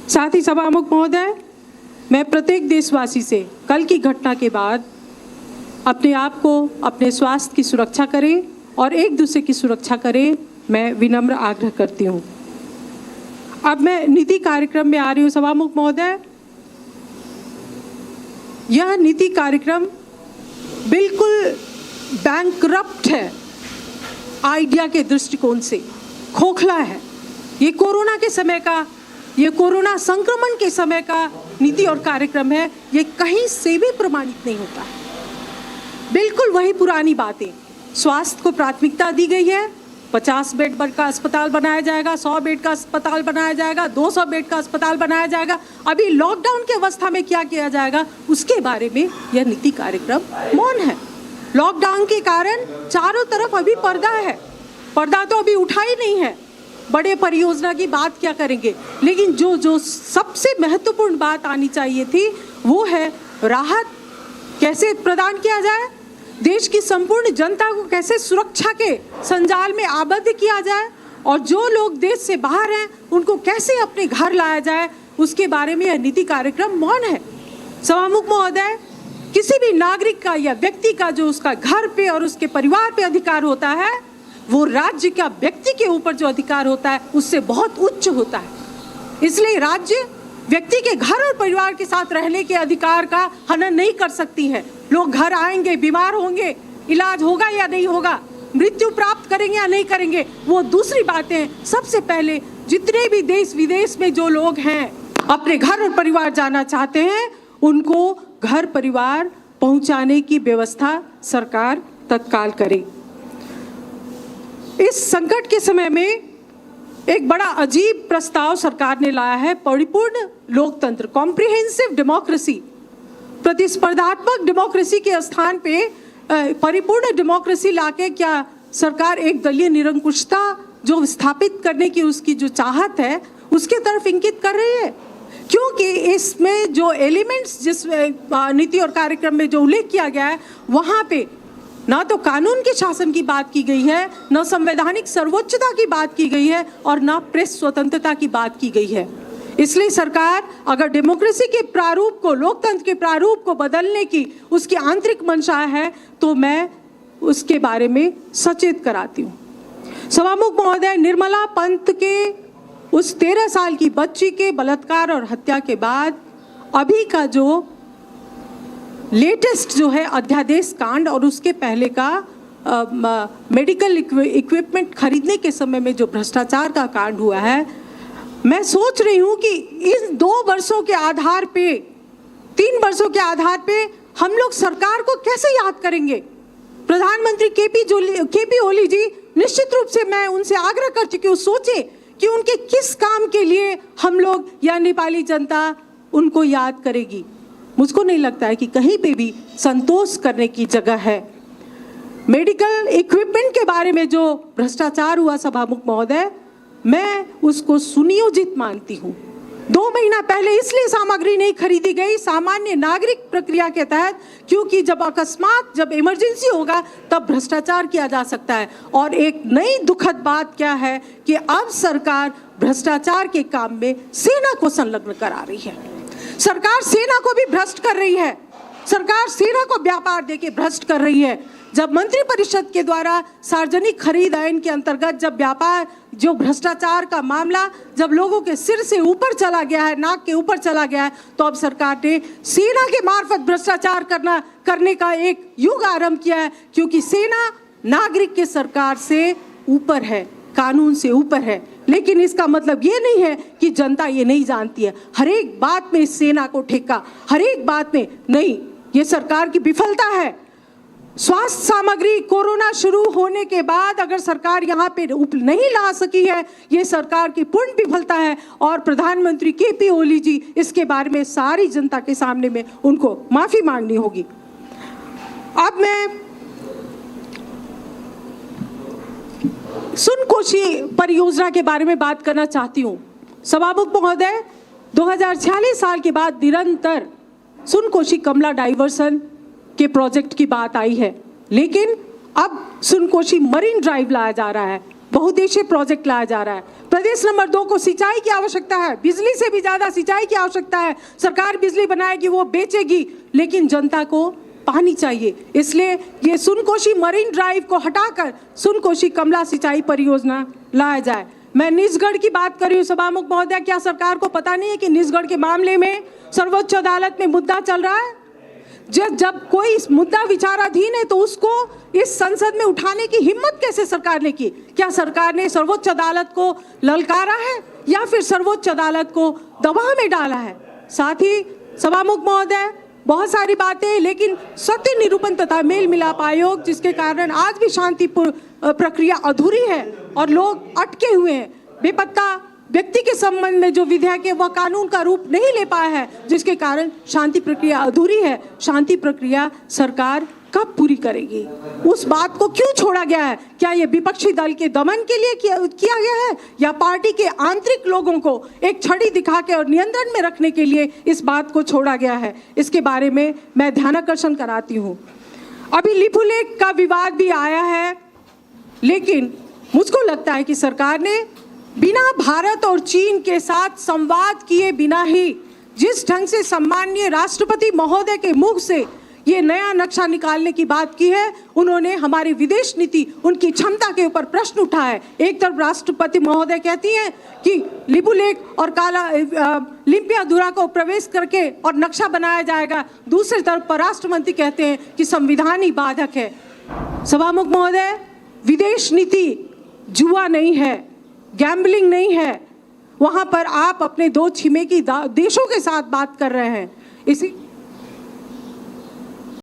साथ ही सभामुख महोदय, मैं प्रत्येक देशवासी से कल की घटना के बाद अपने आप को, अपने स्वास्थ्य की सुरक्षा करें और एक दूसरे की सुरक्षा करें, मैं विनम्र आग्रह करती हूँ। अब मैं नीति कार्यक्रम में आ रही हूँ सभामुख महोदय। यह नीति कार्यक्रम बिल्कुल बैंकरप्ट है, आइडिया के दृष्टिकोण से खोखला है। ये कोरोना के समय का, ये कोरोना संक्रमण के समय का नीति और कार्यक्रम है। ये कहीं से भी प्रमाणित नहीं होता है। बिल्कुल वही पुरानी बातें। स्वास्थ्य को प्राथमिकता दी गई है। 50 बेड का अस्पताल बनाया जाएगा, 100 बेड का अस्पताल बनाया जाएगा, 200 बेड का अस्पताल बनाया जाएगा। अभी लॉकडाउन की अवस्था में क्या किया जाएगा उसके बारे में यह नीति कार्यक्रम मौन है। लॉकडाउन के कारण चारों तरफ अभी पर्दा है। पर्दा तो अभी उठा ही नहीं है। बड़े परियोजना की बात क्या करेंगे, लेकिन जो सबसे महत्वपूर्ण बात आनी चाहिए थी वो है राहत कैसे प्रदान किया जाए, देश की संपूर्ण जनता को कैसे सुरक्षा के संजाल में आबद्ध किया जाए और जो लोग देश से बाहर हैं उनको कैसे अपने घर लाया जाए, उसके बारे में यह नीति कार्यक्रम मौन है। सभामुख महोदय, किसी भी नागरिक का या व्यक्ति का जो उसका घर पे और उसके परिवार पे अधिकार होता है, वो राज्य का व्यक्ति के ऊपर जो अधिकार होता है उससे बहुत उच्च होता है। इसलिए राज्य व्यक्ति के घर और परिवार के साथ रहने के अधिकार का हनन नहीं कर सकती है। लोग घर आएंगे, बीमार होंगे, इलाज होगा या नहीं होगा, मृत्यु प्राप्त करेंगे या नहीं करेंगे, वो दूसरी बातें हैं। सबसे पहले जितने भी देश विदेश में जो लोग हैं अपने घर और परिवार जाना चाहते हैं, उनको घर परिवार पहुंचाने की व्यवस्था सरकार तत्काल करे। इस संकट के समय में एक बड़ा अजीब प्रस्ताव सरकार ने लाया है, परिपूर्ण लोकतंत्र, कॉम्प्रिहेंसिव डेमोक्रेसी। प्रतिस्पर्धात्मक डेमोक्रेसी के स्थान पे परिपूर्ण डेमोक्रेसी लाके क्या सरकार एक दलीय निरंकुशता जो स्थापित करने की उसकी जो चाहत है उसके तरफ इंगित कर रही है? क्योंकि इसमें जो एलिमेंट्स जिस नीति और कार्यक्रम में जो उल्लेख किया गया है वहाँ पे ना तो कानून के शासन की बात की गई है, न संवैधानिक सर्वोच्चता की बात की गई है और ना प्रेस स्वतंत्रता की बात की गई है। इसलिए सरकार अगर डेमोक्रेसी के प्रारूप को, लोकतंत्र के प्रारूप को बदलने की उसकी आंतरिक मंशा है तो मैं उसके बारे में सचेत कराती हूँ। सभामुख महोदय, निर्मला पंत के उस 13 साल की बच्ची के बलात्कार और हत्या के बाद अभी का जो लेटेस्ट जो है अध्यादेश कांड और उसके पहले का मेडिकल इक्विपमेंट खरीदने के समय में जो भ्रष्टाचार का कांड हुआ है, मैं सोच रही हूँ कि इन 2 वर्षों के आधार पे, 3 वर्षों के आधार पे हम लोग सरकार को कैसे याद करेंगे। प्रधानमंत्री केपी ओली जी, निश्चित रूप से मैं उनसे आग्रह कर चुकी हूँ, सोचे कि उनके किस काम के लिए हम लोग या नेपाली जनता उनको याद करेगी। मुझको नहीं लगता है कि कहीं पे भी संतोष करने की जगह है। मेडिकल इक्विपमेंट के बारे में जो भ्रष्टाचार हुआ सभामुख महोदय, मैं उसको सुनियोजित मानती हूँ। 2 महीना पहले इसलिए सामग्री नहीं खरीदी गई सामान्य नागरिक प्रक्रिया के तहत, क्योंकि जब अकस्मात, जब इमरजेंसी होगा तब भ्रष्टाचार किया जा सकता है। और एक नई दुखद बात क्या है कि अब सरकार भ्रष्टाचार के काम में सेना को संलग्न करा रही है। सरकार सेना को भी भ्रष्ट कर रही है। सरकार सेना को व्यापार देके भ्रष्ट कर रही है। जब मंत्रिपरिषद के द्वारा सार्वजनिक खरीद आइन के अंतर्गत जब व्यापार, जो भ्रष्टाचार का मामला जब लोगों के सिर से ऊपर चला गया है, नाक के ऊपर चला गया है, तो अब सरकार ने सेना के मार्फत भ्रष्टाचार करने का एक युग आरंभ किया है। क्योंकि सेना नागरिक के सरकार से ऊपर है, कानून से ऊपर है। लेकिन इसका मतलब ये नहीं है कि जनता ये नहीं जानती है। हर एक बात में इस सेना को ठेका, हर एक बात में नहीं, ये सरकार की विफलता है। स्वास्थ्य सामग्री कोरोना शुरू होने के बाद अगर सरकार यहाँ पे नहीं ला सकी है, ये सरकार की पूर्ण विफलता है। और प्रधानमंत्री केपी ओली जी, इसके बारे में सारी जनता के सामने में उनको माफी मांगनी होगी। अब मैं सुनकोशी परियोजना के बारे में बात करना चाहती हूँ। सभामुख महोदय, 2046 साल के बाद निरंतर सुनकोशी कमला डाइवर्सन के प्रोजेक्ट की बात आई है, लेकिन अब सुनकोशी मरीन ड्राइव लाया जा रहा है, बहुउद्देशीय प्रोजेक्ट लाया जा रहा है। प्रदेश नंबर 2 को सिंचाई की आवश्यकता है, बिजली से भी ज्यादा सिंचाई की आवश्यकता है। सरकार बिजली बनाएगी, वो बेचेगी, लेकिन जनता को पानी चाहिए। इसलिए ये सुनकोशी मरीन ड्राइव को हटाकर सुनकोशी कमला सिंचाई परियोजना लाया जाए। मैं निजगढ़ की बात कर रही हूँ सभामुख महोदय, क्या सरकार को पता नहीं है कि निजगढ़ के मामले में सर्वोच्च अदालत में मुद्दा चल रहा है? जब कोई मुद्दा विचाराधीन है तो उसको इस संसद में उठाने की हिम्मत कैसे सरकार ने की? क्या सरकार ने सर्वोच्च अदालत को ललकारा है या फिर सर्वोच्च अदालत को दबाव में डाला है? साथ ही सभामुख महोदय, बहुत सारी बातें, लेकिन सत्य निरूपण तथा मेल मिलाप आयोग, जिसके कारण आज भी शांति प्रक्रिया अधूरी है और लोग अटके हुए हैं। बेपत्ता व्यक्ति के संबंध में जो विधेयक है वह कानून का रूप नहीं ले पाया है, जिसके कारण शांति प्रक्रिया अधूरी है। शांति प्रक्रिया सरकार कब पूरी करेगी? उस बात को क्यों छोड़ा गया है? क्या ये विपक्षी दल के दमन के लिए किया गया है या पार्टी के आंतरिक लोगों को एक छड़ी दिखा के और नियंत्रण में रखने के लिए इस बात को छोड़ा गया है? इसके बारे में मैं ध्यानाकर्षण कराती हूँ। अभी लिपुलेख का विवाद भी आया है, लेकिन मुझको लगता है कि सरकार ने बिना भारत और चीन के साथ संवाद किए बिना ही जिस ढंग से सम्माननीय राष्ट्रपति महोदय के मुख से ये नया नक्शा निकालने की बात की है, उन्होंने हमारी विदेश नीति, उनकी क्षमता के ऊपर प्रश्न उठाया। एक तरफ राष्ट्रपति महोदय कहती हैं कि लिपुलेख और काला लिम्पियाधुरा को प्रवेश करके और नक्शा बनाया जाएगा, दूसरी तरफ परराष्ट्र मंत्री कहते हैं कि संविधान ही बाधक है। सभामुख महोदय, विदेश नीति जुआ नहीं है, गैम्बलिंग नहीं है। वहां पर आप अपने दो छिमेकी देशों के साथ बात कर रहे हैं। इसी